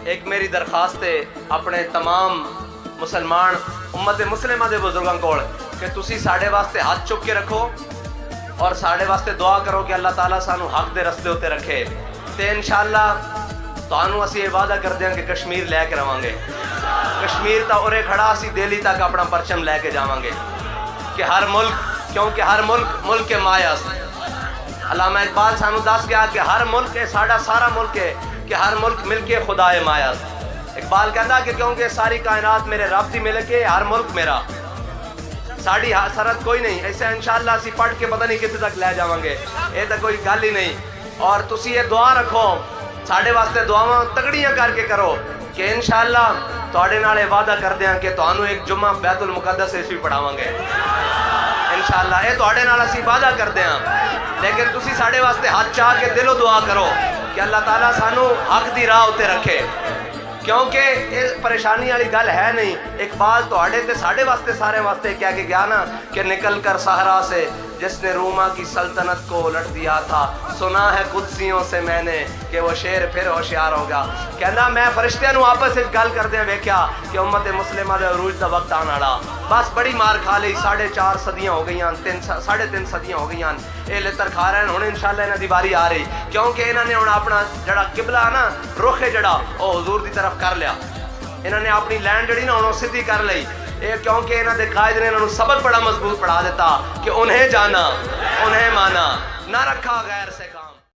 ایک میری درخواست ہے اپنے تمام مسلمان امت مسلمہ دے بزرگاں کول کہ تسی ساڈے واسطے ہاتھ چک کے رکھو اور ساڈے واسطے دعا کرو کہ اللہ تعالیٰ سانو حق دے رستے ہوتے رکھے تے انشاءاللہ تانوں اسی یہ وعدہ کر دیاں کہ کشمیر لے کے رواں گے، کشمیر تا اورے کھڑا اسی دہلی تک اپنا پرچم لے کے جاواں گے کہ ہر ملک، کیونکہ ہر ملک کے مایا علامہ اقبال سانو دس گیا کہ ہر ملک ہے ساڈا سارا ملک ہے کہ ہر ملک مل کے خدا مایا۔ اقبال کہتا کہ کیونکہ ساری کائنات میرے رب دی ملک ہے، ہر ملک میرا، ساڑی سرحد کوئی نہیں۔ ایسا انشاءاللہ اسی پڑھ کے پتہ نہیں کتنے تک لے جاواں گے، یہ تو کوئی گل ہی نہیں۔ اور تسی یہ دعا رکھو، ساڑے واسطے دعاواں تگڑیاں کر کے کرو کہ انشاءاللہ تواڈے نال وعدہ کر دیاں کہ تانوں ایک جمعہ بیت المقدس اس بھی پڑھاواں گے انشاءاللہ، یہ تواڈے نال اسی وعدہ کر دیاں۔ لیکن تسی ساڑے واسطے ہاتھ چاہ کے دل و دعا کرو کہ اللہ تعالیٰ سانو حق دی راہ ہوتے رکھے، کیونکہ یہ پریشانی والی گل ہے نہیں۔ اقبال تواڈے تے ساڈے واسطے سارے واسطے کہہ کے گیا نا کہ نکل کر صحرا سے جس نے روما کی سلطنت کو الٹ دیا تھا، سنا ہے قدسیوں سے میں نے کہ وہ شیر پھر ہوشیار ہوگا۔ کہنا میں فرشتیاں نو آپس وچ گل کردے ویکھیا کہ امت مسلمہ دے عروج دا وقت آن والا، بس بڑی مار کھا لئی، 4.5 صدیاں ہو گئیاں، 3.5 صدیاں ہو گئیاں، یہ لتر کھا رہے ہیں۔ ہن انشاءاللہ انہاں دی باری آ رہی، کیونکہ انہاں نے ہن اپنا جڑا قبلہ نا رخ ہے جڑا وہ حضور دی طرف کر لیا، انہوں نے اپنی لینڈ جڑی نا انہوں سدھی کر لئی، کیونکہ انہوں نے قائد نے انہوں سبق بڑا مضبوط پڑھا دیتا کہ انہیں جانا انہیں مانا، نہ رکھا غیر سے کام۔